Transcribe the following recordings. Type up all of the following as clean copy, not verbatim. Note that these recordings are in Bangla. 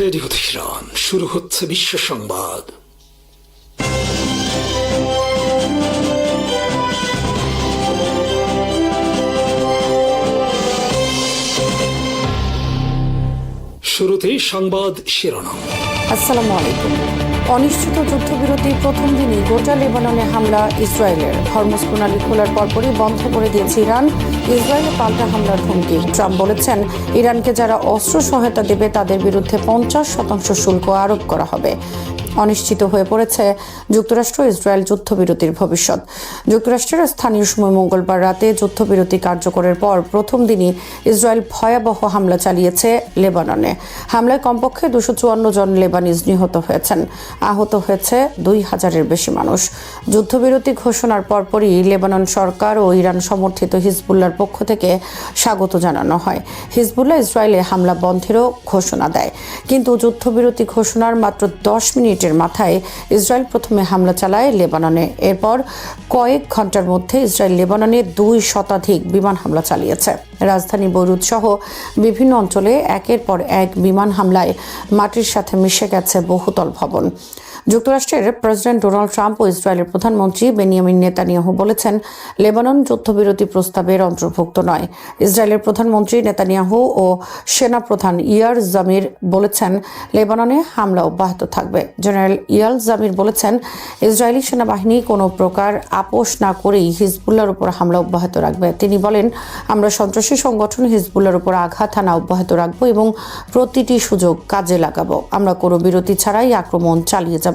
রেডিও তেহরান, শুরু হচ্ছে বিশ্ব সংবাদ। শুরুতেই সংবাদ শিরোনাম। আসসালামু আলাইকুম। অনিশ্চিত যুদ্ধবিরতি প্রথম দিনই গোটা লেবাননে হামলা ইসরায়েলের। হরমুজ প্রণালী খোলার পরপরই বন্ধ করে দিয়েছে ইরান। ইসরায়েলে পাল্টা হামলার হুমকি। ট্রাম্প বলেছেন, ইরানকে যারা অস্ত্র সহায়তা দেবে তাদের বিরুদ্ধে 50% শুল্ক আরোপ করা হবে। অনিশ্চিত হয়ে পড়েছে যুক্তরাষ্ট্র ইসরায়েল যুদ্ধবিরতির ভবিষ্যৎ। যুক্তরাষ্ট্রের স্থানীয় সময় মঙ্গলবার রাতে যুদ্ধবিরতি কার্যকরের পর প্রথম দিনই ইসরায়েল ভয়াবহ হামলা চালিয়েছে লেবাননে। হামলায় কমপক্ষে 254 জন লেবানিজ নিহত হয়েছেন। আহত হয়েছে 2000-এর বেশি মানুষ। যুদ্ধবিরতি ঘোষণার পরপরই লেবানন সরকার ও ইরান সমর্থিত হিজবুল্লাহর পক্ষ থেকে স্বাগত জানানো হয়। হিজবুল্লাহ ইসরায়েলে হামলা বন্ধেরও ঘোষণা দেয়, কিন্তু যুদ্ধবিরতি ঘোষণার মাত্র 10 মিনিটের মাথায় ইসরায়েল প্রথমে হামলা চালায় লেবাননে। এরপর কয়েক ঘন্টার মধ্যে ইসরায়েল লেবাননে 2 শতাধিক বিমান হামলা চালিয়েছে। রাজধানী বৈরুত সহ বিভিন্ন অঞ্চলে একের পর এক বিমান হামলায় মাটির সাথে মিশে গেছে বহুতল ভবন। যুক্তরাষ্ট্রের প্রেসিডেন্ট ডোনাল্ড ট্রাম্প ও ইসরায়েলের প্রধানমন্ত্রী বেনিয়ামিন নেতানিয়াহু বলেছেন, লেবানন যুদ্ধবিরতি প্রস্তাবের অন্তর্ভুক্ত নয়। ইসরায়েলের প্রধানমন্ত্রী নেতানিয়াহু ও সেনাপ্রধান ইয়ার জামির বলেছেন, লেবাননে হামলা অব্যাহত থাকবে। জেনারেল ইয়াল জামির বলেছেন, ইসরায়েলি সেনাবাহিনী কোনো প্রকার আপোষ না করেই হিজবুল্লাহর উপর হামলা অব্যাহত রাখবে। তিনি বলেন, আমরা সন্ত্রাসী সংগঠন হিজবুল্লাহর উপর আঘাত হানা অব্যাহত রাখব এবং প্রতিটি সুযোগ কাজে লাগাবো। আমরা কোনো বিরতি ছাড়াই আক্রমণ চালিয়ে যাব।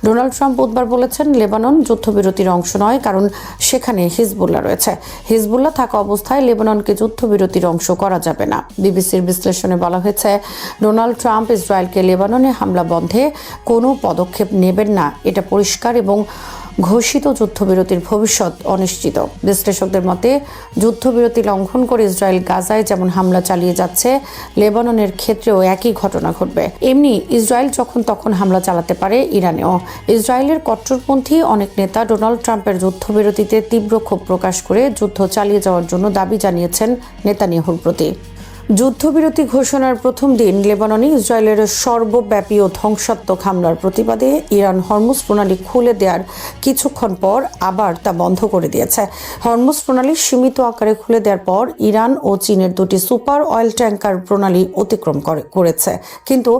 ডোনাল্ড ট্রাম্প বুধবার বলেছেন, লেবানন যুদ্ধবিরতির অংশ নয়, কারণ সেখানে হিজবুল্লাহ রয়েছে। হিজবুল্লাহ থাকা অবস্থায় লেবাননকে যুদ্ধবিরতির অংশ করা যাবে না। বিবিসির বিশ্লেষণে বলা হয়েছে, ডোনাল্ড ট্রাম্প ইসরায়েলকে লেবাননে হামলা বন্ধে কোনো পদক্ষেপ নেবেন না, এটা পরিষ্কার, এবং ঘোষিত যুদ্ধবিরতির ভবিষ্যৎ অনিশ্চিত। বিশ্লেষকদের মতে, যুদ্ধবিরতি লঙ্ঘন করে ইসরায়েল গাজায় যেমন হামলা চালিয়ে যাচ্ছে, লেবাননের ক্ষেত্রেও একই ঘটনা ঘটবে। এমনি ইসরায়েল যখন তখন হামলা চালাতে পারে ইরানেও। ইসরায়েলের কট্টরপন্থী অনেক নেতা ডোনাল্ড ট্রাম্পের যুদ্ধবিরতিতে তীব্র ক্ষোভ প্রকাশ করে যুদ্ধ চালিয়ে যাওয়ার জন্য দাবি জানিয়েছেন নেতানিয়াহুর প্রতি। যুদ্ধবিরতি ঘোষণার প্রথম দিন লেবাননে ইসরায়েলের সর্বব্যাপী ও ধ্বংসাত্মক হামলার প্রতিবাদে ইরান হরমুজ প্রণালী খুলে দেওয়ার কিছুক্ষণ পর আবার তা বন্ধ করে দিয়েছে। হরমুজ প্রণালী সীমিত আকারে খুলে দেওয়ার পর ইরান ও চীনের 2টি সুপার অয়েল ট্যাঙ্কার প্রণালী অতিক্রম করেছে, কিন্তু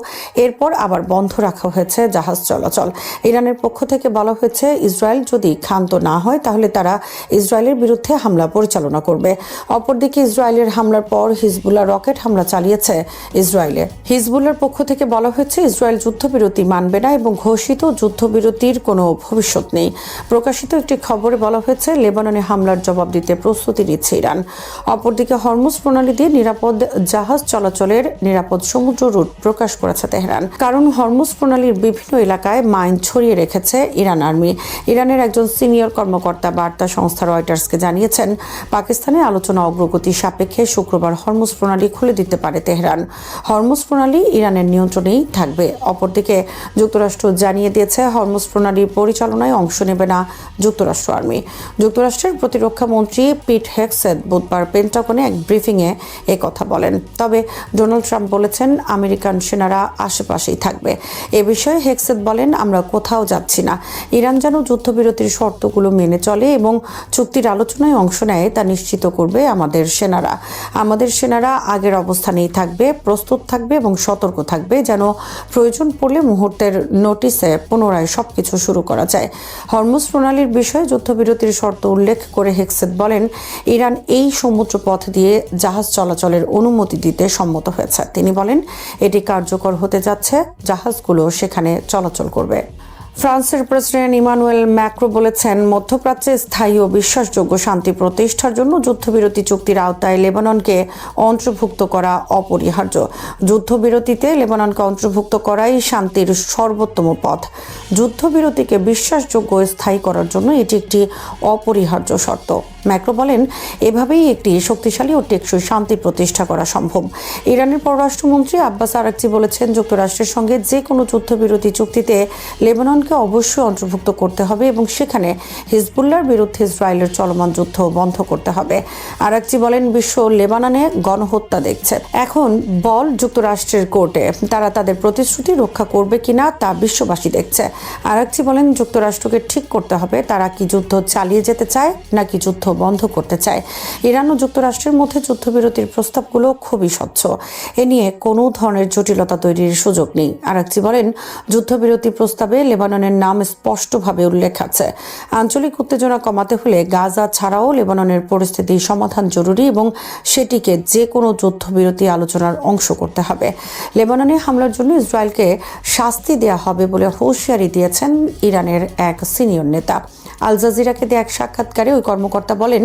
এরপর আবার বন্ধ রাখা হয়েছে জাহাজ চলাচল। ইরানের পক্ষ থেকে বলা হয়েছে, ইসরায়েল যদি ক্ষান্ত না হয় তাহলে তারা ইসরায়েলের বিরুদ্ধে হামলা পরিচালনা করবে। অপরদিকে ইসরায়েলের হামলার পর হিজবুল্লাহ রকেট হামলা চালিয়েছে ইসরায়েলে। হিজবুল্লাহর পক্ষ থেকে বলা হয়েছে, ইসরায়েল যুদ্ধবিরতি মানবে না এবং ঘোষিত যুদ্ধবিরতির কোনো ভবিষ্যৎ নেই। প্রকাশিত একটি খবরে বলা হয়েছে, লেবাননে হামলার জবাব দিতে প্রস্তুতি নিচ্ছে ইরান। অপরদিকে হরমুজ প্রণালী দিয়ে নিরাপদ জাহাজ চলাচলের নিরাপদ সমুদ্র রুট প্রকাশ করেছে তেহরান, কারণ হরমুজ প্রণালীর বিভিন্ন এলাকায় মাইন ছড়িয়ে রেখেছে ইরান আর্মি। ইরানের একজন সিনিয়র কর্মকর্তা বার্তা সংস্থা রয়টার্সকে জানিয়েছেন, পাকিস্তানে আলোচনা অগ্রগতি সাপেক্ষে শুক্রবার হরমুজ প্রণালী খুলে দিতে পারে তেহরান। হরমুজ প্রণালী ইরানের নিয়ন্ত্রণেই থাকবে। অপরদিকে যুক্তরাষ্ট্র জানিয়ে দিয়েছে, হরমুজ প্রণালীর পরিচালনায় অংশ নেবে না যুক্তরাষ্ট্র আর্মি। যুক্তরাষ্ট্রের প্রতিরক্ষা মন্ত্রী পিট হেগসেথ বুধবার পেন্টাগনে এক ব্রিফিংয়ে কথা বলেন। তবে ডোনাল্ড ট্রাম্প বলেছেন, আমেরিকান সেনারা আশেপাশেই থাকবে। এ বিষয়ে হেগসেথ বলেন, আমরা কোথাও যাচ্ছি না। ইরান যেন যুদ্ধবিরতির শর্তগুলো মেনে চলে এবং চুক্তির আলোচনায় অংশ নেয় তা নিশ্চিত করবে আমাদের সেনারা। আমাদের সেনারা আগের অবস্থানেই থাকবে, প্রস্তুত থাকবে এবং সতর্ক থাকবে, যেন প্রয়োজন পড়লে মুহূর্তের নোটিসে পুনরায় সবকিছু শুরু করা যায়। হরমুজ প্রণালীর বিষয়ে যুদ্ধবিরতির শর্ত উল্লেখ করে হেগসেথ বলেন, ইরান এই সমুদ্র পথ দিয়ে জাহাজ চলাচলের অনুমতি দিতে সম্মত হয়েছে। তিনি বলেন, এটি কার্যকর হতে যাচ্ছে, জাহাজগুলো সেখানে চলাচল করবে। ফ্রান্সের প্রেসিডেন্ট ইমানুয়েল ম্যাক্রো বলেছেন, মধ্যপ্রাচ্যে স্থায়ী ও বিশ্বাসযোগ্য শান্তি প্রতিষ্ঠার জন্য যুদ্ধবিরতি চুক্তির আওতায় লেবাননকে অন্তর্ভুক্ত করা অপরিহার্য। যুদ্ধবিরতিতে লেবাননকে অন্তর্ভুক্ত করাই শান্তির সর্বোত্তম পথ। যুদ্ধবিরতিকে বিশ্বাসযোগ্য ও স্থায়ী করার জন্য এটি একটি অপরিহার্য শর্ত। ম্যাক্রো বলেন, এভাবেই একটি শক্তিশালী ও টেকসই শান্তি প্রতিষ্ঠা করা সম্ভব। ইরানের পররাষ্ট্রমন্ত্রী আব্বাস আরাকচি বলেছেন, যুক্তরাষ্ট্রের সঙ্গে যে কোনো যুদ্ধবিরতি চুক্তিতে লেবাননকে অবশ্যই অন্তর্ভুক্ত করতে হবে এবং সেখানে হিজবুল্লাহর বিরুদ্ধে ইসরায়েলের চলমান যুদ্ধ বন্ধ করতে হবে। আরাকচি বলেন, বিশ্ব লেবাননে গণহত্যা দেখছে, এখন বল যুক্তরাষ্ট্রের কোর্টে। তারা তাদের প্রতিশ্রুতি রক্ষা করবে কিনা তা বিশ্ববাসী দেখছে। আরাকচি বলেন, যুক্তরাষ্ট্রকে ঠিক করতে হবে তারা কি যুদ্ধ চালিয়ে যেতে চায় নাকি যুদ্ধ বন্ধ করতে চায়। ইরান ও যুক্তরাষ্ট্রের মধ্যে যুদ্ধবিরতির প্রস্তাবগুলো খুবই স্বচ্ছ, এ নিয়ে কোনো ধরনের জটিলতা তৈরির সুযোগ নেই। আরাকচি বলেন, যুদ্ধবিরতি প্রস্তাবে লেবাননের নাম স্পষ্টভাবে উল্লেখ আছে। আঞ্চলিক উত্তেজনা কমাতে হলে গাজা ছাড়াও লেবাননের পরিস্থিতি সমাধান জরুরি এবং সেটিকে যে কোনো যুদ্ধবিরতি আলোচনার অংশ করতে হবে। লেবাননে হামলার জন্য ইসরায়েলকে শাস্তি দেওয়া হবে বলে হুঁশিয়ারি দিয়েছেন ইরানের এক সিনিয়র নেতা। আল জাজিরাকে দেয়া এক সাক্ষাৎকারে ওই কর্মকর্তা বলেন,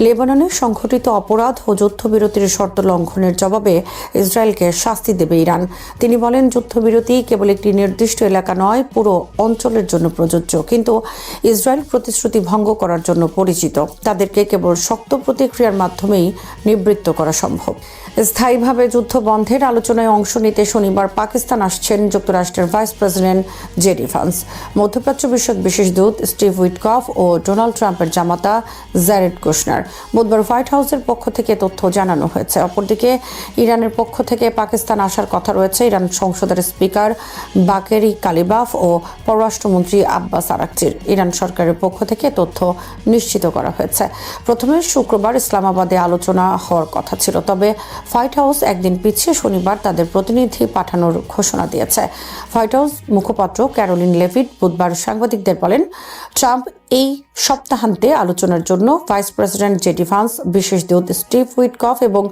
লেবাননে সংঘটিত অপরাধ ও যুদ্ধবিরতির শর্ত লঙ্ঘনের জবাবে ইসরায়েলকে শাস্তি দেবে ইরান। তিনি বলেন, যুদ্ধবিরতি কেবল একটি নির্দিষ্ট এলাকা নয়, পুরো অঞ্চলের জন্য প্রযোজ্য। কিন্তু ইসরায়েল প্রতিশ্রুতি ভঙ্গ করার জন্য পরিচিত। তাদেরকে কেবল শক্ত প্রতিক্রিয়ার মাধ্যমেই নিবৃত্ত করা সম্ভব। স্থায়ীভাবে যুদ্ধ বন্ধের আলোচনায় অংশ নিতে শনিবার পাকিস্তান আসছেন যুক্তরাষ্ট্রের ভাইস প্রেসিডেন্ট জেডি ভান্স, মধ্যপ্রাচ্য বিষয়ক বিশেষ দূত স্টিভ উইটকফ ও ডোনাল্ড ট্রাম্পের জামাতা জ্যারেড কুশনার। বুধবার হোয়াইট হাউসের পক্ষ থেকে তথ্য জানানো হয়েছে। অপরদিকে ইরানের পক্ষ থেকে পাকিস্তান আসার কথা রয়েছে ইরান সংসদের স্পিকার বাকেরি কালিবাফ ও পররাষ্ট্রমন্ত্রী আব্বাস আরাকচির। ইরান সরকারের পক্ষ থেকে তথ্য নিশ্চিত করা হয়েছে। প্রথমে শুক্রবার ইসলামাবাদে আলোচনা হওয়ার কথা ছিল, তবে হোয়াইট হাউস একদিন পিছিয়ে শনিবার তাদের প্রতিনিধি পাঠানোর ঘোষণা দিয়েছে। হোয়াইট হাউস মুখপাত্র ক্যারোলিন লেভিট বুধবার সাংবাদিকদের বলেন, ট্রাম্প এই সপ্তাহান্তে আলোচনার জন্য ভাইস প্রেসিডেন্ট জেডি ভান্স, বিশেষ দূত স্টিভ উইটকফ এবং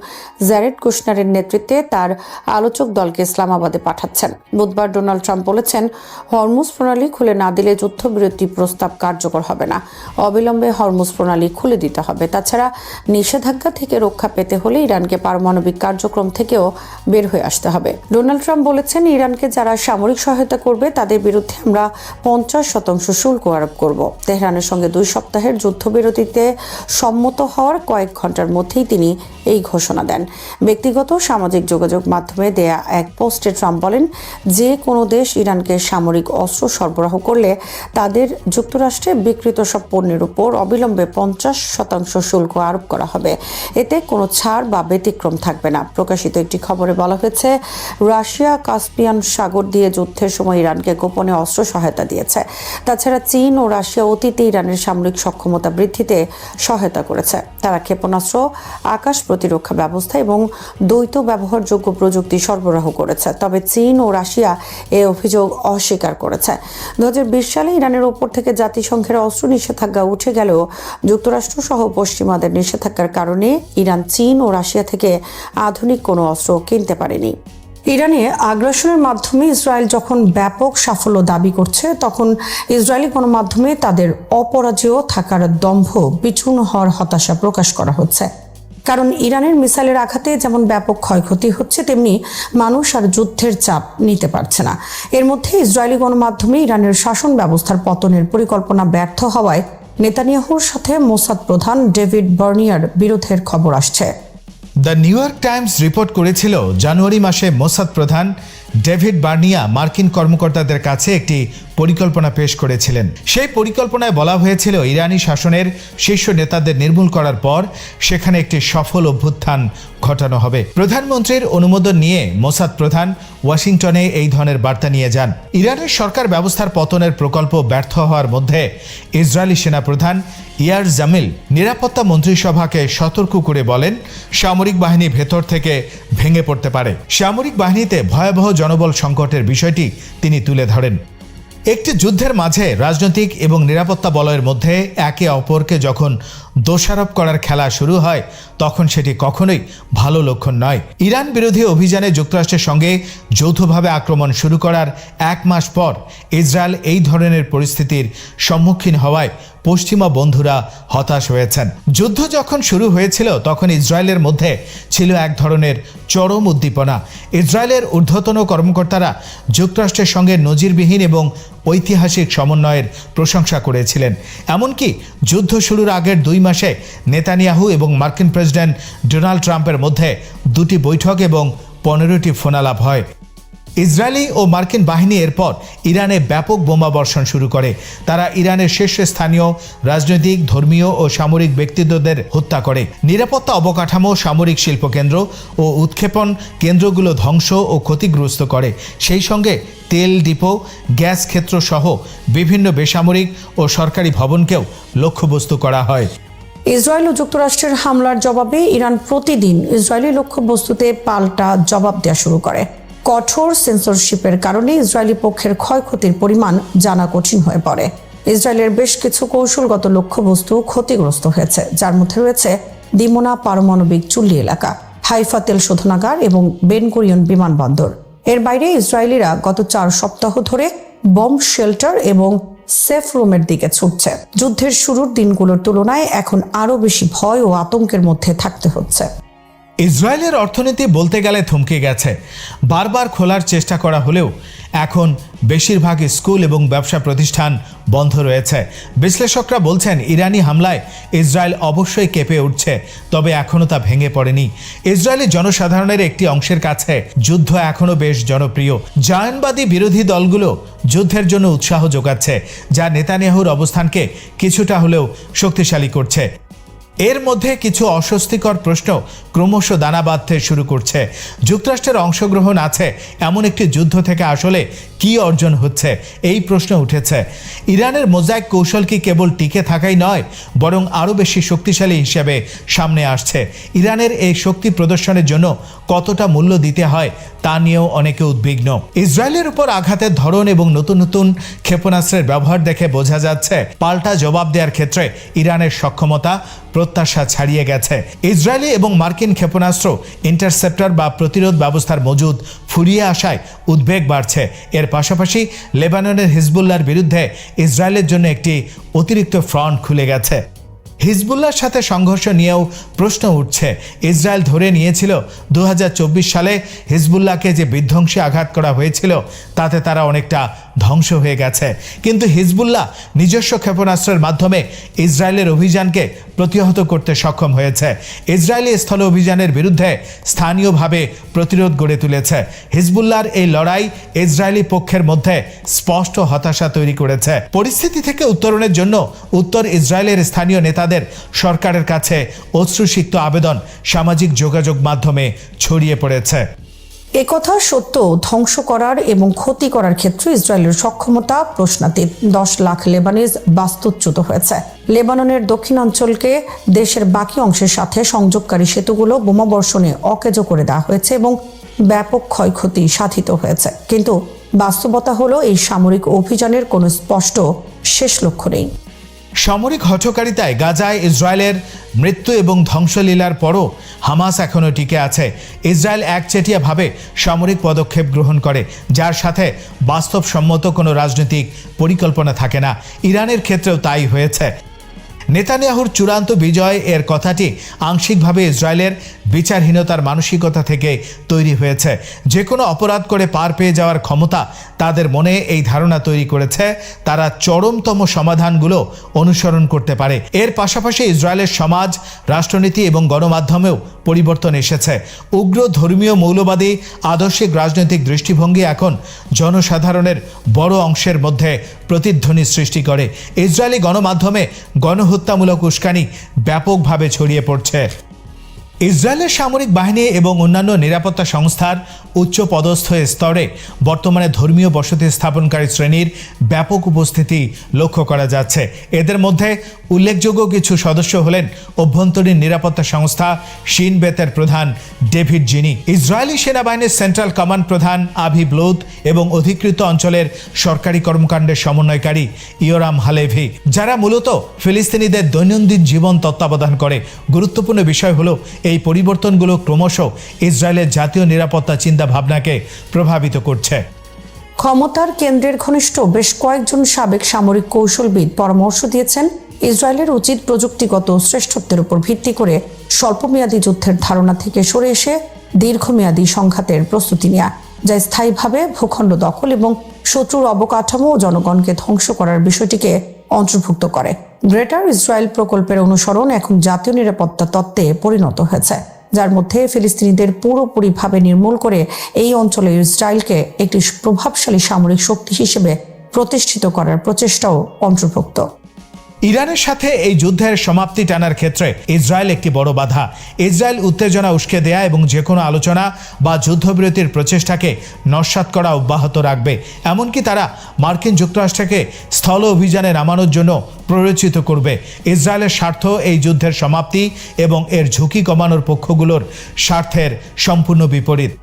জ্যারেড কুশনারের নেতৃত্বে তার আলোচক দলকে ইসলামাবাদে পাঠাচ্ছেন। বুধবার ডোনাল্ড ট্রাম্প বলেছেন, হরমুজ প্রণালী খুলে না দিলে যুদ্ধবিরতি প্রস্তাব কার্যকর হবে না। অবিলম্বে হরমুজ প্রণালী খুলে দিতে হবে। তাছাড়া নিষেধাজ্ঞা থেকে রক্ষা পেতে হলে ইরানকে পারমাণবিক কার্যক্রম থেকেও বের হয়ে আসতে হবে। ডোনাল্ড ট্রাম্প বলেছেন, ইরানকে যারা সামরিক সহায়তা করবে তাদের বিরুদ্ধে আমরা 50% শুল্ক আরোপ করব। তেহরানের সঙ্গে 2 সপ্তাহের যুদ্ধবিরতিতে সম্মত হওয়ার কয়েক ঘন্টার মধ্যেই তিনি এই ঘোষণা দেন। ব্যক্তিগত সামাজিক যোগাযোগ মাধ্যমে দেয়া এক পোস্টে ট্রাম্প বলেন, যে কোনো দেশ ইরানকে সামরিক অস্ত্র সরবরাহ করলে তাদের যুক্তরাষ্ট্রে বিক্রিত সব পণ্যের উপর অবিলম্বে 50% শুল্ক আরোপ করা হবে। এতে কোনো ছাড় বা ব্যতিক্রম থাকবে না। প্রকাশিত একটি খবরে বলা হয়েছে, রাশিয়া কাস্পিয়ান সাগর দিয়ে যুদ্ধের সময় ইরানকে গোপনে অস্ত্র সহায়তা দিয়েছে। তাছাড়া চীন ও রাশিয়া অতীতে ইরানের সামরিক সক্ষমতা বৃদ্ধিতে সহায়তা করেছে। তারা ক্ষেপণাস্ত্র, আকাশ প্রতিরক্ষা ব্যবস্থা এবং দ্বৈত ব্যবহারযোগ্য প্রযুক্তি সরবরাহ করেছে। তবে চীন ও রাশিয়া এই অভিযোগ অস্বীকার করেছে। 2020 সালে ইরানের ওপর থেকে জাতিসংঘের অস্ত্র নিষেধাজ্ঞা উঠে গেলেও যুক্তরাষ্ট্র সহ পশ্চিমাদের নিষেধাজ্ঞার কারণে ইরান চীন ও রাশিয়া থেকে আধুনিক কোনো অস্ত্র কিনতে পারেনি। ইরানে আগ্রাসনের মাধ্যমে ইসরায়েল যখন ব্যাপক সাফল্য দাবি করছে, তখন ইসরায়েলি গণমাধ্যমে তাদের অপরাজেয় থাকার দম্ভ, বিচূর্ণ হওয়ার হতাশা প্রকাশ করা হচ্ছে। কারণ ইরানের মিসাইলের আঘাতে যেমন ব্যাপক ক্ষয়ক্ষতি হচ্ছে, তেমনি মানুষ আর যুদ্ধের চাপ নিতে পারছে না। এর মধ্যে ইসরায়েলি গণমাধ্যমে ইরানের শাসন ব্যবস্থার পতনের পরিকল্পনা ব্যর্থ হওয়ায় নেতানিয়াহুর সাথে মোসাদ প্রধান ডেভিড বার্নিয়ার বিরোধের খবর আসছে। The new York Times report করেছিল, জানুয়ারি মাসে মোসাদ প্রধান ডেভিড বার্নিয়া মার্কিন কর্মকর্তাদের কাছে একটি পরিকল্পনা পেশ করেছিলেন। সেই পরিকল্পনায় বলা হয়েছিল, ইরানি শাসনের শীর্ষ নেতাদের নির্মূল করার পর সেখানে একটি সফল অভ্যুত্থান ঘটানো হবে। প্রধানমন্ত্রীর অনুমোদন নিয়ে মোসাদ প্রধান ওয়াশিংটনে এই ধরনের বার্তা নিয়ে যান। ইরানের সরকার ব্যবস্থার পতনের প্রকল্প ব্যর্থ হওয়ার মধ্যে ইসরায়েলি সেনাপ্রধান ইয়ার জামিল নিরাপত্তা মন্ত্রিসভাকে সতর্ক করে বলেন, সামরিক বাহিনী ভেতর থেকে ভেঙে পড়তে পারে। সামরিক বাহিনীতে ভয়াবহ জনবল সংকটের বিষয়টি তিনি তুলে ধরেন। একটি যুদ্ধের মাঝে রাজনৈতিক এবং নিরাপত্তা বলয়ের মধ্যে একে অপরকে যখন দোষারোপ করার খেলা শুরু হয়, তখন সেটি কখনোই ভালো লক্ষণ নয়। ইরান বিরোধী অভিযানে যুক্তরাষ্ট্রের সঙ্গে যৌথভাবে আক্রমণ শুরু করার 1 মাস পর ইসরায়েল এই ধরনের পরিস্থিতির সম্মুখীন হওয়ায় পশ্চিমা বন্ধুরা হতাশ হয়েছেন। যুদ্ধ যখন শুরু হয়েছিল তখন ইসরায়েলের মধ্যে ছিল এক ধরনের চরম উদ্দীপনা। ইসরায়েলের ঊর্ধ্বতন কর্মকর্তারা যুক্তরাষ্ট্রের সঙ্গে নজিরবিহীন এবং ঐতিহাসিক সমন্বয়ের প্রশংসা করেছিলেন। এমনকি যুদ্ধ শুরুর আগের 2 মাসে নেতানিয়াহু এবং মার্কিন প্রেসিডেন্ট ডোনাল্ড ট্রাম্পের মধ্যে 2টি বৈঠক এবং 15টি ফোনালাপ হয়। ইসরায়েলি ও মার্কিন বাহিনী এরপর ইরানে ব্যাপক বোমা বর্ষণ শুরু করে। তারা ইরানের শীর্ষস্থানীয় রাজনৈতিক, ধর্মীয় ও সামরিক ব্যক্তিত্বদের হত্যা করে। নিরাপত্তা অবকাঠামো, সামরিক শিল্পকেন্দ্র ও উৎক্ষেপণ কেন্দ্রগুলো ধ্বংস ও ক্ষতিগ্রস্ত করে। সেই সঙ্গে তেল ডিপো, গ্যাস ক্ষেত্র সহ বিভিন্ন বেসামরিক ও সরকারি ভবনকেও লক্ষ্যবস্তু করা হয়। ইসরায়েল ও যুক্তরাষ্ট্রের হামলার জবাবে ইরান প্রতিদিন ইসরায়েলি লক্ষ্যবস্তুতে পাল্টা জবাব দেওয়া শুরু করে। কঠোর সেন্সরশিপের কারণে ইসরায়েলি পক্ষের ক্ষয়ক্ষতির পরিমাণ জানা কঠিন হয়ে পড়ে। ইসরায়েলের বেশ কিছু কৌশলগত লক্ষ্যবস্তু ক্ষতিগ্রস্ত হয়েছে, যার মধ্যে রয়েছে দিমোনা পারমাণবিক চুল্লি এলাকা, হাইফা তেল শোধনাগার এবং বেন গুরিয়ন বিমানবন্দর। এর বাইরে ইসরায়েলিরা গত 4 সপ্তাহ ধরে বম্ব শেল্টার এবং সেফ রুমের দিকে ছুটছে। যুদ্ধের শুরুর দিনগুলোর তুলনায় এখন আরও বেশি ভয় ও আতঙ্কের মধ্যে থাকতে হচ্ছে। ইসরায়েলের অর্থনীতি বলতে গেলে থমকে গেছে। বারবার খোলার চেষ্টা করা হলেও এখন বেশিরভাগ স্কুল এবং ব্যবসা প্রতিষ্ঠান বন্ধ রয়েছে। বিশ্লেষকরা বলছেন ইরানি হামলায় ইসরায়েল অবশ্যই কেঁপে উঠছে, তবে এখনও তা ভেঙে পড়েনি। ইসরায়েলি জনসাধারণের একটি অংশের কাছে যুদ্ধ এখনও বেশ জনপ্রিয়। জায়নবাদী বিরোধী দলগুলো যুদ্ধের জন্য উৎসাহ যোগাচ্ছে, যা নেতানিয়াহুর অবস্থানকে কিছুটা হলেও শক্তিশালী করছে। এর মধ্যে কিছু অস্বস্তিকর প্রশ্ন ক্রমশ দানা বাঁধতে শুরু করছে। যুক্তরাষ্ট্রের অংশগ্রহণ আছে এমন একটি যুদ্ধ থেকে আসলে কি অর্জন হচ্ছে, এই প্রশ্ন উঠেছে। ইরানের মোজাইক কৌশল কি কেবল টিকে থাকাই নয়, বরং আরও বেশি শক্তিশালী হিসেবে সামনে আসছে। ইরানের এই শক্তি প্রদর্শনের জন্য কতটা মূল্য দিতে হয় তা নিয়েও অনেকে উদ্বিগ্ন। ইসরায়েলের উপর আঘাতের ধরন এবং নতুন নতুন ক্ষেপণাস্ত্রের ব্যবহার দেখে বোঝা যাচ্ছে পাল্টা জবাব দেওয়ার ক্ষেত্রে ইরানের সক্ষমতা প্রত্যাশা ছাড়িয়ে গেছে। ইসরায়েলি এবং মার্কিন ক্ষেপণাস্ত্র, ইন্টারসেপ্টর বা প্রতিরোধ ব্যবস্থার মজুদ ফুরিয়ে আসায় উদ্বেগ বাড়ছে। এর পাশাপাশি লেবাননের হিজবুল্লাহর বিরুদ্ধে ইসরায়েলের জন্য একটি অতিরিক্ত ফ্রন্ট খুলে গেছে। হিজবুল্লাহর সাথে সংঘর্ষ নিয়েও প্রশ্ন উঠছে। ইসরায়েল ধরে নিয়েছিল 2024 সালে হিজবুল্লাহকে যে বিধ্বংসী আঘাত করা হয়েছিল তাতে তারা অনেকটা ধ্বংস হয়ে গেছে, কিন্তু হিজবুল্লাহ নিজস্ব ক্ষেপণাস্ত্রের মাধ্যমে ইসরায়েলের অভিযানকে প্রতিহত করতে সক্ষম হয়েছে। ইসরায়েলি স্থল অভিযানের বিরুদ্ধে স্থানীয়ভাবে প্রতিরোধ গড়ে তুলেছে। হিজবুল্লাহর এই লড়াই ইসরায়েলি পক্ষের মধ্যে স্পষ্ট হতাশা তৈরি করেছে। পরিস্থিতি থেকে উত্তরণের জন্য উত্তর ইসরায়েলের স্থানীয় নেতাদের সরকারের কাছে অশ্রুসিক্ত আবেদন সামাজিক যোগাযোগ মাধ্যমে ছড়িয়ে পড়েছে। একথা সত্য, ধ্বংস করার এবং ক্ষতি করার ক্ষেত্রে ইসরায়েলের সক্ষমতা প্রশ্নাতীত। 10 লাখ লেবানিজ বাস্তুচ্যুত হয়েছে। লেবাননের দক্ষিণাঞ্চলকে দেশের বাকি অংশের সাথে সংযোগকারী সেতুগুলো বোমাবর্ষণে অকেজো করে দেওয়া হয়েছে এবং ব্যাপক ক্ষয়ক্ষতি সাধিত হয়েছে। কিন্তু বাস্তবতা হলো এই সামরিক অভিযানের কোনো স্পষ্ট শেষ লক্ষ্য নেই। সামরিক হঠকারিতায় গাজায় ইসরায়েলের মৃত্যু এবং ধ্বংসলীলার পরও হামাস এখনও টিকে আছে। ইসরায়েল একচেটিয়াভাবে সামরিক পদক্ষেপ গ্রহণ করে, যার সাথে বাস্তবসম্মত কোনো রাজনৈতিক পরিকল্পনা থাকে না। ইরানের ক্ষেত্রেও তাই হয়েছে। নেতানিয়াহুর চূড়ান্ত বিজয় এর কথাটি আংশিকভাবে ইসরায়েলের বিচারহীনতার মানসিকতা থেকে তৈরি হয়েছে। যে কোনো অপরাধ করে পার পেয়ে যাওয়ার ক্ষমতা তাদের মনে এই ধারণা তৈরি করেছে তারা চরমতম সমাধানগুলো অনুসরণ করতে পারে। এর পাশাপাশি ইসরায়েলের সমাজ, রাষ্ট্রনীতি এবং গণমাধ্যমেও পরিবর্তন এসেছে। উগ্র ধর্মীয় মৌলবাদী আদর্শিক রাজনৈতিক দৃষ্টিভঙ্গি এখন জনসাধারণের বড় অংশের মধ্যে প্রতিধ্বনি সৃষ্টি করে। ইসরায়েলি গণমাধ্যমে গণহত্যামূলক উস্কানি ব্যাপকভাবে ছড়িয়ে পড়ছে। ইসরায়েলের সামরিক বাহিনী এবং অন্যান্য নিরাপত্তা সংস্থার উচ্চ পদস্থ স্তরে বর্তমানে ধর্মীয় বসতি স্থাপনকারী শ্রেণীর ব্যাপক উপস্থিতি লক্ষ্য করা যাচ্ছে। এদের মধ্যে উল্লেখযোগ্য কিছু সদস্য হলেন অভ্যন্তরীণ নিরাপত্তা সংস্থা শিন বেতের প্রধান ডেভিড জিনি, ইসরায়েলি সেনাবাহিনীর সেন্ট্রাল কমান্ড প্রধান আভি ব্লোদ এবং অধিকৃত অঞ্চলের সরকারি কর্মকাণ্ডের সমন্বয়কারী ইয়োরাম হালেভি, যারা মূলত ফিলিস্তিনিদের দৈনন্দিন জীবন তত্ত্বাবধান করে। গুরুত্বপূর্ণ বিষয় হলো এই পরিবর্তনগুলো ক্রমশ ইসরায়েলের জাতীয় নিরাপত্তা চিন্তা ভাবনাকে প্রভাবিত করছে। ক্ষমতার কেন্দ্রের ঘনিষ্ঠ বেশ কয়েকজন সাবেক সামরিক কৌশলবিদ পরামর্শ দিয়েছেন ইসরায়েলের উচিত প্রযুক্তিগত শ্রেষ্ঠত্বের উপর ভিত্তি করে স্বল্পমেয়াদী যুদ্ধের ধারণা থেকে সরে এসে দীর্ঘমেয়াদী সংঘাতের প্রস্তুতি নেওয়া, যা স্থায়ীভাবে ভূখণ্ড দখল এবং শত্রুর অবকাঠামো ও জনগণকে ধ্বংস করার বিষয়টিকে অন্তর্ভুক্ত করে। গ্রেটার ইসরায়েল প্রকল্পের অনুসরণ এখন জাতীয় নিরাপত্তা তত্ত্বে পরিণত হয়েছে, যার মধ্যে ফিলিস্তিনিদের পুরোপুরিভাবে নির্মূল করে এই অঞ্চলে ইসরায়েলকে একটি প্রভাবশালী সামরিক শক্তি হিসেবে প্রতিষ্ঠিত করার প্রচেষ্টাও অন্তর্ভুক্ত। ইরানের সাথে এই যুদ্ধের সমাপ্তি টানার ক্ষেত্রে ইসরায়েল একটি বড় বাধা। ইসরায়েল উত্তেজনা উস্কে দেয়া এবং যে কোনো আলোচনা বা যুদ্ধবিরতির প্রচেষ্টাকে নস্যাৎ করা অব্যাহত রাখবে। এমনকি তারা মার্কিন যুক্তরাষ্ট্রকে স্থল অভিযানে নামানোর জন্য প্ররোচিত করবে। ইসরায়েলের স্বার্থ এই যুদ্ধের সমাপ্তি এবং এর ঝুঁকি কমানোর পক্ষগুলোর স্বার্থের সম্পূর্ণ বিপরীত।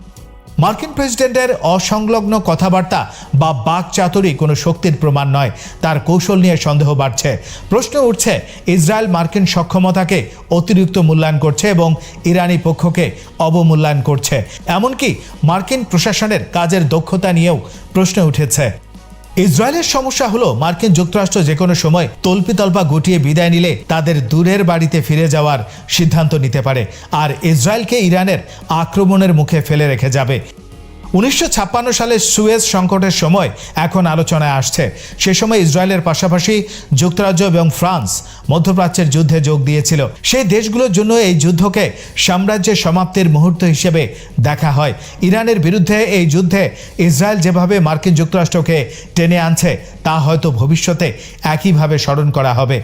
মার্কিন প্রেসিডেন্টের অসংলগ্ন কথাবার্তা বা বাকচাতুরি কোনো শক্তির প্রমাণ নয়, তার কৌশল নিয়ে সন্দেহ বাড়ছে। প্রশ্ন উঠছে, ইসরায়েল মার্কিন সক্ষমতাকে অতিরিক্ত মূল্যায়ন করছে এবং ইরানি পক্ষকে অবমূল্যায়ন করছে। এমনকি মার্কিন প্রশাসনের কাজের দক্ষতা নিয়েও প্রশ্ন উঠেছে। ইসরায়েলের সমস্যা হলো মার্কিন যুক্তরাষ্ট্র যে কোনো সময় তল্পিতল্পা গুটিয়ে বিদায় নিলে তাদের দূরের বাড়িতে ফিরে যাওয়ার সিদ্ধান্ত নিতে পারে, আর ইসরায়েলকে ইরানের আক্রমণের মুখে ফেলে রেখে যাবে। 1956 সালে সুয়েজ সংকটের সময় এখন আলোচনায় আসছে। সে সময় ইসরায়েলের পাশাপাশি যুক্তরাজ্য এবং ফ্রান্স মধ্যপ্রাচ্যের যুদ্ধে যোগ দিয়েছিল। সেই দেশগুলোর জন্য এই যুদ্ধকে সাম্রাজ্যের সমাপ্তির মুহূর্ত হিসেবে দেখা হয়। ইরানের বিরুদ্ধে এই যুদ্ধে ইসরায়েল যেভাবে মার্কিন যুক্তরাষ্ট্রকে টেনে আনছে তা হয়তো ভবিষ্যতে একইভাবে স্মরণ করা হবে।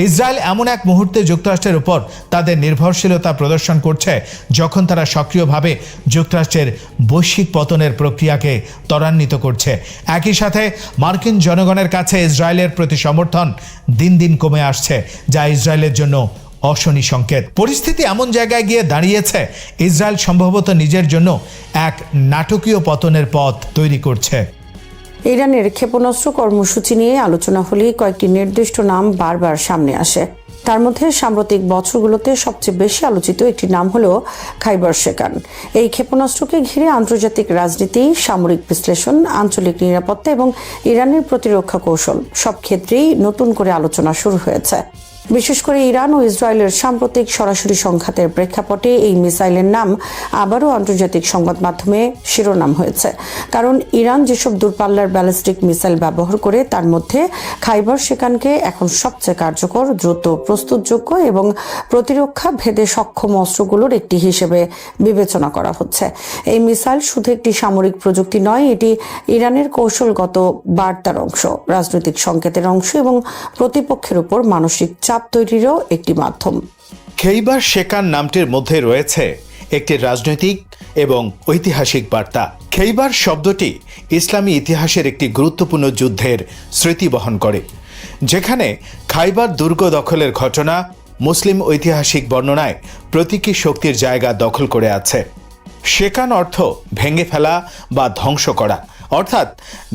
ইসরায়েল এমন এক মুহূর্তে যুক্তরাষ্ট্রের উপর তাদের নির্ভরশীলতা প্রদর্শন করছে যখন তারা সক্রিয়ভাবে যুক্তরাষ্ট্রের বৈশ্বিক পতনের প্রক্রিয়াকে ত্বরান্বিত করছে। একই সাথে মার্কিন জনগণের কাছে ইসরায়েলের প্রতি সমর্থন দিন দিন কমে আসছে, যা ইসরায়েলের জন্য অশনি সংকেত। পরিস্থিতি এমন জায়গায় গিয়ে দাঁড়িয়েছে, ইসরায়েল সম্ভবত নিজের জন্য এক নাটকীয় পতনের পথ তৈরি করছে। ইরানের ক্ষেপণাস্ত্র কর্মসূচি নিয়ে আলোচনা হলেই কয়েকটি নির্দিষ্ট নাম বারবার সামনে আসে। তার মধ্যে সাম্প্রতিক বছরগুলোতে সবচেয়ে বেশি আলোচিত একটি নাম হলো খাইবার শেকান। এই ক্ষেপণাস্ত্রকে ঘিরে আন্তর্জাতিক রাজনীতি, সামরিক বিশ্লেষণ, আঞ্চলিক নিরাপত্তা এবং ইরানের প্রতিরক্ষা কৌশল সব ক্ষেত্রেই নতুন করে আলোচনা শুরু হয়েছে। বিশেষ করে ইরান ও ইসরায়েলের সাম্প্রতিক সরাসরি সংঘাতের প্রেক্ষাপটে এই মিসাইলের নাম আবারও আন্তর্জাতিক সংবাদ মাধ্যমে শিরোনাম হয়েছে। কারণ ইরান যেসব দূরপাল্লার ব্যালিস্টিক মিসাইল ব্যবহার করে তার মধ্যে খাইবার শেকানকে এখন সবচেয়ে কার্যকর, দ্রুত প্রস্তুতযোগ্য এবং প্রতিরক্ষা ভেদে সক্ষম অস্ত্রগুলোর একটি হিসেবে বিবেচনা করা হচ্ছে। এই মিসাইল শুধু একটি সামরিক প্রযুক্তি নয়, এটি ইরানের কৌশলগত বার্তার অংশ, রাজনৈতিক সংকেতের অংশ এবং প্রতিপক্ষের উপর মানসিক চাপ তৈরিরও একটি মাধ্যম। খেইবার শেকান নামটির মধ্যে রয়েছে একটি রাজনৈতিক এবং ঐতিহাসিক বার্তা। খেইবার শব্দটি ইসলামী ইতিহাসের একটি গুরুত্বপূর্ণ যুদ্ধের স্মৃতি বহন করে, যেখানে খাইবার দুর্গ দখলের ঘটনা মুসলিম ঐতিহাসিক বর্ণনায় প্রতীকী শক্তির জায়গা দখল করে আছে। শেকান অর্থ ভেঙে ফেলা বা ধ্বংস করা, অর্থাৎ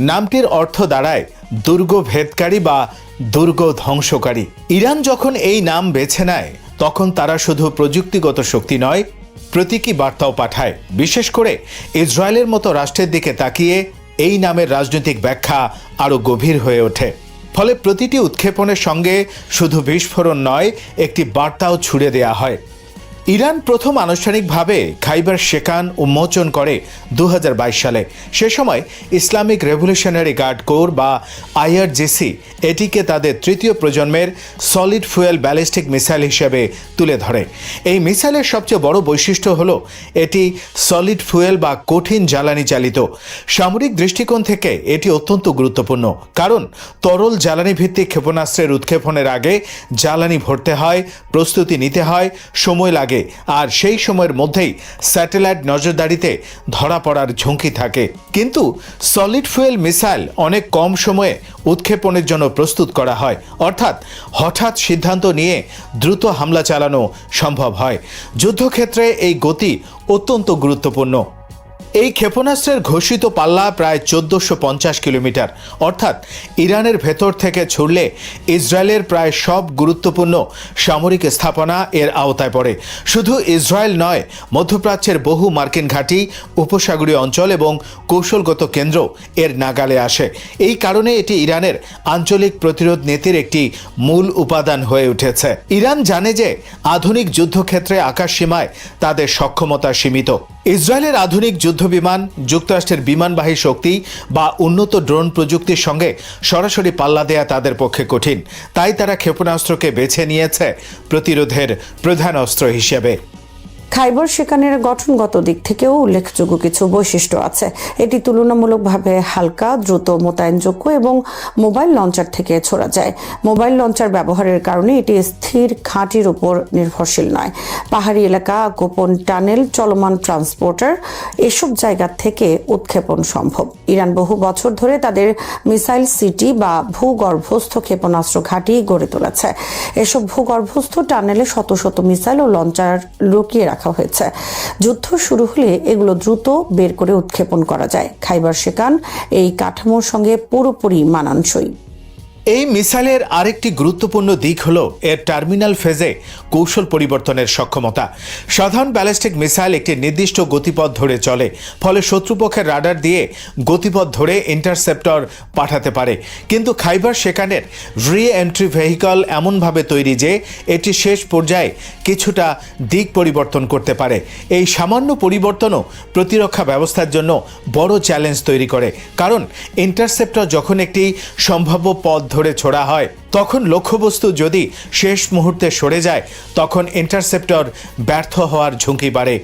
নামটির অর্থ দাঁড়ায় দুর্গ ভেদকারী বা দুর্গ ধ্বংসকারী। ইরান যখন এই নাম বেছে নেয় তখন তারা শুধু প্রযুক্তিগত শক্তি নয়, প্রতীকী বার্তাও পাঠায়। বিশেষ করে ইসরায়েলের মতো রাষ্ট্রের দিকে তাকিয়ে এই নামের রাজনৈতিক ব্যাখ্যা আরও গভীর হয়ে ওঠে। ফলে প্রতিটি উৎক্ষেপণের সঙ্গে শুধু বিস্ফোরণ নয়, একটি বার্তাও ছুড়ে দেয়া হয়। ইরান প্রথম আনুষ্ঠানিকভাবে খাইবার শেকান উন্মোচন করে 2022 সালে। সে সময় ইসলামিক রেভলিউশনারি গার্ড কোর বা IRGC এটিকে তাদের তৃতীয় প্রজন্মের সলিড ফুয়েল ব্যালিস্টিক মিসাইল হিসেবে তুলে ধরে। এই মিসাইলের সবচেয়ে বড় বৈশিষ্ট্য হলো এটি সলিড ফুয়েল বা কঠিন জ্বালানি চালিত। সামরিক দৃষ্টিকোণ থেকে এটি অত্যন্ত গুরুত্বপূর্ণ, কারণ তরল জ্বালানি ভিত্তিক ক্ষেপণাস্ত্রের উৎক্ষেপণের আগে জ্বালানি ভরতে হয়, প্রস্তুতি নিতে হয়, সময় লাগে, আর সেই সময়ের মধ্যেই স্যাটেলাইট নজরদারিতে ধরা পড়ার ঝুঁকি থাকে। কিন্তু সলিড ফুয়েল মিসাইল অনেক কম সময়ে উৎক্ষেপণের জন্য প্রস্তুত করা হয়, অর্থাৎ হঠাৎ সিদ্ধান্ত নিয়ে দ্রুত হামলা চালানো সম্ভব হয়। যুদ্ধক্ষেত্রে এই গতি অত্যন্ত গুরুত্বপূর্ণ। এই ক্ষেপণাস্ত্রের ঘোষিত পাল্লা প্রায় 1450 কিলোমিটার, অর্থাৎ ইরানের ভেতর থেকে ছুড়লে ইসরায়েলের প্রায় সব গুরুত্বপূর্ণ সামরিক স্থাপনা এর আওতায় পড়ে। শুধু ইসরায়েল নয়, মধ্যপ্রাচ্যের বহু মার্কিন ঘাঁটি, উপসাগরীয় অঞ্চল এবং কৌশলগত কেন্দ্র এর নাগালে আসে। এই কারণে এটি ইরানের আঞ্চলিক প্রতিরোধ নীতির একটি মূল উপাদান হয়ে উঠেছে। ইরান জানে যে আধুনিক যুদ্ধক্ষেত্রে আকাশসীমায় তাদের সক্ষমতা সীমিত। ইসরায়েলের আধুনিক যুদ্ধবিমান, যুক্তরাষ্ট্রের বিমানবাহী শক্তি বা উন্নত ড্রোন প্রযুক্তির সঙ্গে সরাসরি পাল্লা দেয়া তাদের পক্ষে কঠিন। তাই তারা ক্ষেপণাস্ত্রকে বেছে নিয়েছে প্রতিরোধের প্রধান অস্ত্র হিসেবে। খাইবার শিকানের গঠনগত দিক থেকেও উল্লেখযোগ্য কিছু বৈশিষ্ট্য আছে। এটি তুলনামূলকভাবে হালকা, দ্রুত মোতায়েনযোগ্য এবং মোবাইল লঞ্চার থেকে ছোড়া যায়। মোবাইল লঞ্চার ব্যবহারের কারণে এটি স্থির ঘাঁটির উপর নির্ভরশীল নয়। পাহাড়ি এলাকা, গোপন টানেল, চলমান ট্রান্সপোর্টার এসব জায়গা থেকে উৎক্ষেপণ সম্ভব। ইরান বহু বছর ধরে তাদের মিসাইল সিটি বা ভূগর্ভস্থ ক্ষেপণাস্ত্র ঘাঁটি গড়ে তুলেছে। এসব ভূগর্ভস্থ টানেলে শত শত মিসাইল ও লঞ্চার লুকিয়ে রাখা হয়েছে। যুদ্ধ শুরু হলে এগুলো দ্রুত বের করে উৎক্ষেপণ করা যায়। খাইবার শিকান এই কাঠামোর সঙ্গে পুরোপুরি মানানসই। এই মিসাইলের আরেকটি গুরুত্বপূর্ণ দিক হল এর টার্মিনাল ফেজে কৌশল পরিবর্তনের সক্ষমতা। সাধারণ ব্যালিস্টিক মিসাইল একটি নির্দিষ্ট গতিপথ ধরে চলে, ফলে শত্রুপক্ষের রাডার দিয়ে গতিপথ ধরে ইন্টারসেপ্টর পাঠাতে পারে। কিন্তু খাইবার শিকানের রি এন্ট্রি ভেহিকল এমনভাবে তৈরি যে এটি শেষ পর্যায়ে কিছুটা দিক পরিবর্তন করতে পারে। এই সামান্য পরিবর্তনও প্রতিরক্ষা ব্যবস্থার জন্য বড় চ্যালেঞ্জ তৈরি করে, কারণ ইন্টারসেপ্টর যখন একটি সম্ভাব্য পথ ধরে ছোড়া হয়, তখন লক্ষ্যবস্তু যদি শেষ মুহূর্তে সরে যায়, তখন ইন্টারসেপ্টর ব্যর্থ হওয়ার ঝুঁকি বাড়ে।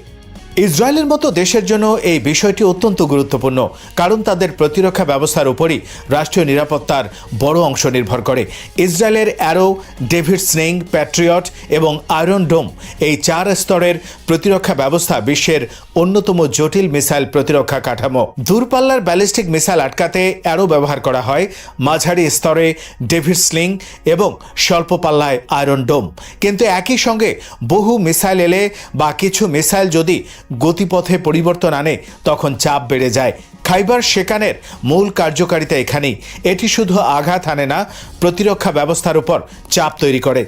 ইসরায়েলের মতো দেশের জন্য এই বিষয়টি অত্যন্ত গুরুত্বপূর্ণ, কারণ তাদের প্রতিরক্ষা ব্যবস্থার উপরই রাষ্ট্রীয় নিরাপত্তার বড় অংশ নির্ভর করে। ইসরায়েলের অ্যারো, ডেভিড স্লিং, প্যাট্রিয়ট এবং আয়রন ডোম, এই 4 স্তরের প্রতিরক্ষা ব্যবস্থা বিশ্বের অন্যতম জটিল মিসাইল প্রতিরক্ষা কাঠামো। দূরপাল্লার ব্যালিস্টিক মিসাইল আটকাতে অ্যারো ব্যবহার করা হয়, মাঝারি স্তরে ডেভিড স্লিং এবং স্বল্প পাল্লায় আয়রন ডোম। কিন্তু একই সঙ্গে বহু মিসাইল এলে বা কিছু মিসাইল যদি গতিপথে পরিবর্তন আনে, তখন চাপ বেড়ে যায়। খাইবার শিকানের মূল কার্যকারিতা এখানেই। এটি শুধু আঘাত হানে না, প্রতিরক্ষা ব্যবস্থার উপর চাপ তৈরি করে।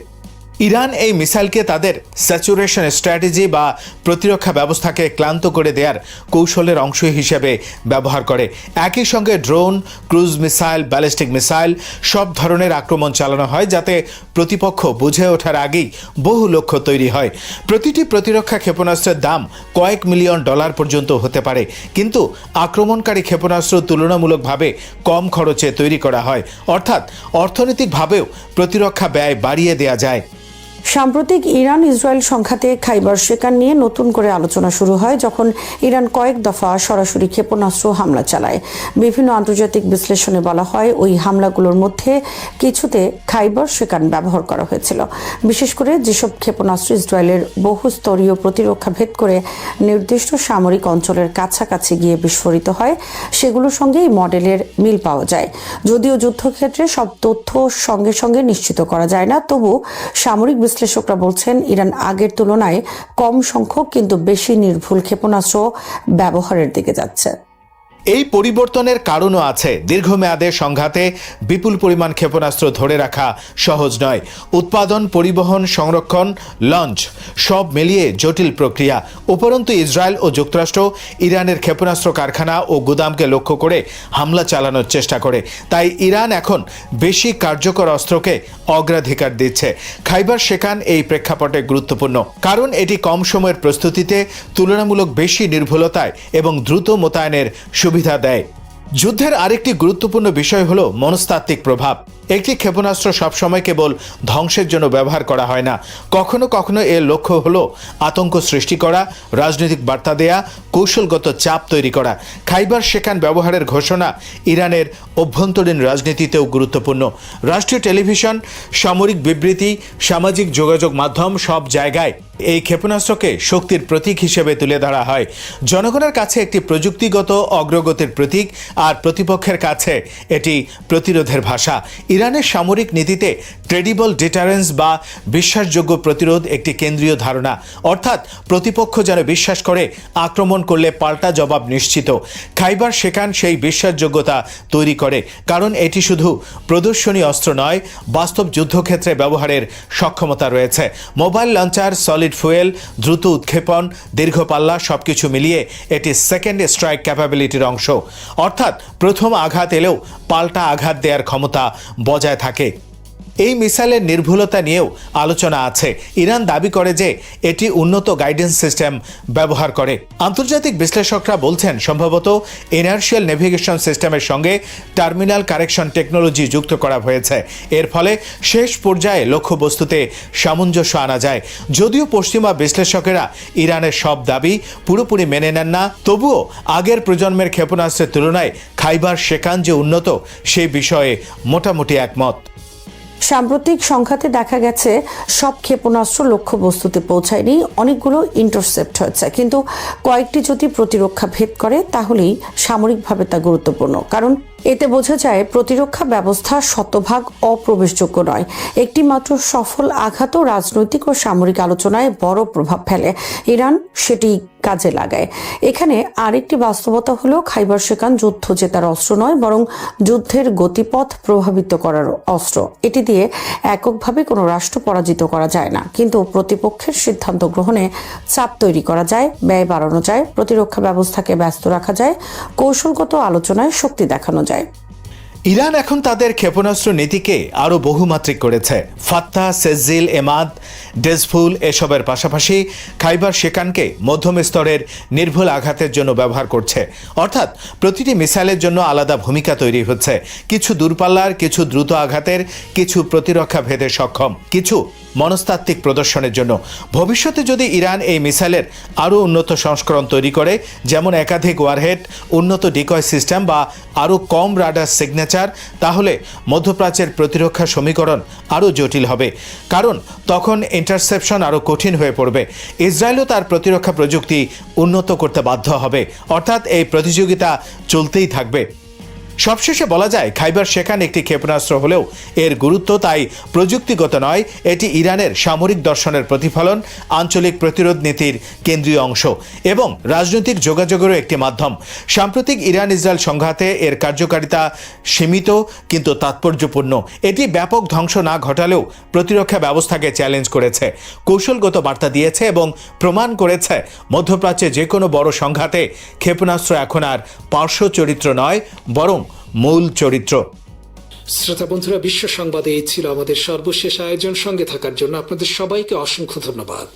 ইরান এই মিসাইলকে তাদের স্যাচুরেশন স্ট্র্যাটেজি বা প্রতিরক্ষা ব্যবস্থাকে ক্লান্ত করে দেওয়ার কৌশলের অংশ হিসেবে ব্যবহার করে। একই সঙ্গে drone, cruise missile, ballistic missile সব ধরনের আক্রমণ চালানো হয়, যাতে প্রতিপক্ষ বুঝে ওঠার আগেই বহু লক্ষ্য তৈরি হয়। প্রতিটি প্রতিরক্ষা ক্ষেপণাস্ত্রের দাম কয়েক মিলিয়ন ডলার পর্যন্ত হতে পারে, কিন্তু আক্রমণকারী ক্ষেপণাস্ত্র তুলনামূলকভাবে কম খরচে তৈরি করা হয়, অর্থাৎ অর্থনৈতিকভাবেও প্রতিরক্ষা ব্যয় বাড়িয়ে দেওয়া যায়। সাম্প্রতিক ইরান ইসরায়েল সংঘাতে খাইবার শিকান নিয়ে নতুন করে আলোচনা শুরু হয় যখন ইরান কয়েক দফা সরাসরি ক্ষেপণাস্ত্র হামলা চালায়। বিভিন্ন আন্তর্জাতিক বিশ্লেষণে বলা হয় ওই হামলাগুলোর মধ্যে কিছুতে খাইবার শিকান ব্যবহার করা হয়েছিল। বিশেষ করে যেসব ক্ষেপণাস্ত্র ইসরায়েলের বহুস্তরীয় প্রতিরক্ষা ভেদ করে নির্দিষ্ট সামরিক অঞ্চলের কাছাকাছি গিয়ে বিস্ফোরিত হয়, সেগুলোর সঙ্গে এই মডেলের মিল পাওয়া যায়। যদিও যুদ্ধক্ষেত্রে সব তথ্য সঙ্গে সঙ্গে নিশ্চিত করা যায় না, তবু সামরিক বিশ্লেষকরা বলছেন ইরান আগের তুলনায় কম সংখ্যক কিন্তু বেশি নির্ভুল ক্ষেপণাস্ত্র ব্যবহারের দিকে যাচ্ছে। এই পরিবর্তনের কারণও আছে। দীর্ঘমেয়াদে সংঘাতে বিপুল পরিমাণ ক্ষেপণাস্ত্র ধরে রাখা সহজ নয়। উৎপাদন, পরিবহন, সংরক্ষণ, লঞ্চ সব মিলিয়ে জটিল প্রক্রিয়া। উপরন্তু ইসরায়েল ও যুক্তরাষ্ট্র ইরানের ক্ষেপণাস্ত্র কারখানা ও গুদামকে লক্ষ্য করে হামলা চালানোর চেষ্টা করে। তাই ইরান এখন বেশি কার্যকর অস্ত্রকে অগ্রাধিকার দিচ্ছে। খাইবার শিকান এই প্রেক্ষাপটে গুরুত্বপূর্ণ, কারণ এটি কম সময়ের প্রস্তুতিতে তুলনামূলক বেশি নির্ভুলতায় এবং দ্রুত মোতায়েনের সুবিধা দেয়। যুদ্ধের আরেকটি গুরুত্বপূর্ণ বিষয় হলো মনস্তাত্ত্বিক প্রভাব। একটি ক্ষেপণাস্ত্র সবসময় কেবল ধ্বংসের জন্য ব্যবহার করা হয় না। কখনো কখনো এর লক্ষ্য হলো আতঙ্ক সৃষ্টি করা, রাজনৈতিক বার্তা দেয়া, কৌশলগত চাপ তৈরি করা। খাইবার শিকান ব্যবহারের ঘোষণা ইরানের অভ্যন্তরীণ রাজনীতিতেও গুরুত্বপূর্ণ। রাষ্ট্রীয় টেলিভিশন, সামরিক বিবৃতি, সামাজিক যোগাযোগ মাধ্যম সব জায়গায় এই ক্ষেপণাস্ত্রকে শক্তির প্রতীক হিসেবে তুলে ধরা হয়। জনগণের কাছে একটি প্রযুক্তিগত অগ্রগতির প্রতীক, আর প্রতিপক্ষের কাছে এটি প্রতিরোধের ভাষা। ইরানের সামরিক নীতিতে ক্রেডিবল ডিটারেন্স বা বিশ্বাসযোগ্য প্রতিরোধ একটি কেন্দ্রীয় ধারণা, অর্থাৎ প্রতিপক্ষ যেন বিশ্বাস করে আক্রমণ করলে পাল্টা জবাব নিশ্চিত। খাইবার শেখান সেই বিশ্বাসযোগ্যতা তৈরি করে, কারণ এটি শুধু প্রদর্শনী অস্ত্র নয়, বাস্তব যুদ্ধক্ষেত্রে ব্যবহারের সক্ষমতা রয়েছে। মোবাইল লঞ্চার, সলিড ফুয়েল, দ্রুত উৎক্ষেপণ, দীর্ঘ পাল্লা সবকিছু মিলিয়ে এটি সেকেন্ড স্ট্রাইক ক্যাপাবিলিটির অংশ, অর্থাৎ প্রথম আঘাত এলেও পাল্টা আঘাত দেওয়ার ক্ষমতা বজায় থাকে। এই মিসাইলের নির্ভুলতা নিয়েও আলোচনা আছে। ইরান দাবি করে যে এটি উন্নত গাইডেন্স সিস্টেম ব্যবহার করে। আন্তর্জাতিক বিশ্লেষকরা বলছেন সম্ভবত ইনার্শিয়াল নেভিগেশন সিস্টেমের সঙ্গে টার্মিনাল কারেকশন টেকনোলজি যুক্ত করা হয়েছে। এর ফলে শেষ পর্যায়ে লক্ষ্যবস্তুতে সামঞ্জস্য আনা যায়। যদিও পশ্চিমা বিশ্লেষকেরা ইরানের সব দাবি পুরোপুরি মেনে নেন না, তবুও আগের প্রজন্মের ক্ষেপণাস্ত্রের তুলনায় খাইবার শেখান যে উন্নত সেই বিষয়ে মোটামুটি একমত। সাম্প্রতিক সংঘাতে দেখা গেছে সব ক্ষেপণাস্ত্র লক্ষ্যবস্তুতে পৌঁছায়নি, অনেকগুলো ইন্টারসেপ্ট হয়েছে। কিন্তু কয়েকটি যদি প্রতিরক্ষা ভেদ করে তাহলেই সামরিকভাবে তা গুরুত্বপূর্ণ, কারণ এতে বোঝা যায় প্রতিরক্ষা ব্যবস্থা শতভাগ অপ্রবেশযোগ্য নয়। একটি মাত্র সফল আঘাতও রাজনৈতিক ও সামরিক আলোচনায় বড় প্রভাব ফেলে। ইরান সেটি কাজে লাগায়। এখানে আরেকটি বাস্তবতা হলো খাইবার শেখান যুদ্ধ জেতার অস্ত্র নয়, বরং যুদ্ধের গতিপথ প্রভাবিত করার অস্ত্র। এটি দিয়ে এককভাবে কোনো রাষ্ট্র পরাজিত করা যায় না, কিন্তু প্রতিপক্ষের সিদ্ধান্ত গ্রহণে চাপ তৈরি করা যায়, ব্যয় বাড়ানো যায়, প্রতিরক্ষা ব্যবস্থাকে ব্যস্ত রাখা যায়, কৌশলগত আলোচনায় শক্তি দেখানো যায়। ইরান এখন তাদের ক্ষেপণাস্ত্র নীতিকে আরও বহুমাত্রিক করেছে। ফাত্তা, সেজিল, এমাদ, ডেজফুল এসবের পাশাপাশি খাইবার শেখানকে মধ্যম স্তরের নির্ভুল আঘাতের জন্য ব্যবহার করছে, অর্থাৎ প্রতিটি মিসাইলের জন্য আলাদা ভূমিকা তৈরি হচ্ছে। কিছু দূরপাল্লার, কিছু দ্রুত আঘাতের, কিছু প্রতিরক্ষা ভেদে সক্ষম, কিছু মনস্তাত্ত্বিক প্রদর্শনের জন্য। ভবিষ্যতে যদি ইরান এই মিসাইলের আরও উন্নত সংস্করণ তৈরি করে, যেমন একাধিক ওয়ারহেড, উন্নত ডিকয় সিস্টেম বা আরও কম রাডার সিগনেচার, তাহলে মধ্যপ্রাচ্যের প্রতিরক্ষা সমীকরণ আরও জটিল হবে, কারণ তখন ইন্টারসেপশন আরও কঠিন হয়ে পড়বে। ইসরায়েলও তার প্রতিরক্ষা প্রযুক্তি উন্নত করতে বাধ্য হবে, অর্থাৎ এই প্রতিযোগিতা চলতেই থাকবে। সবশেষে বলা যায় খাইবার শেখান একটি ক্ষেপণাস্ত্র হলেও এর গুরুত্ব তাই প্রযুক্তিগত নয়, এটি ইরানের সামরিক দর্শনের প্রতিফলন, আঞ্চলিক প্রতিরোধ নীতির কেন্দ্রীয় অংশ এবং রাজনৈতিক যোগাযোগেরও একটি মাধ্যম। সাম্প্রতিক ইরান ইসরায়েল সংঘাতে এর কার্যকারিতা সীমিত কিন্তু তাৎপর্যপূর্ণ। এটি ব্যাপক ধ্বংস না ঘটালেও প্রতিরক্ষা ব্যবস্থাকে চ্যালেঞ্জ করেছে, কৌশলগত বার্তা দিয়েছে এবং প্রমাণ করেছে মধ্যপ্রাচ্যে যে কোনো বড় সংঘাতে ক্ষেপণাস্ত্র এখন আর পার্শ্ব চরিত্র নয়, বরং মূল চরিত্র। শ্রোতা বন্ধুরা, বিশ্ব সংবাদে এই ছিল আমাদের সর্বশেষ আয়োজন। সঙ্গে থাকার জন্য আপনাদের সবাইকে অসংখ্য ধন্যবাদ।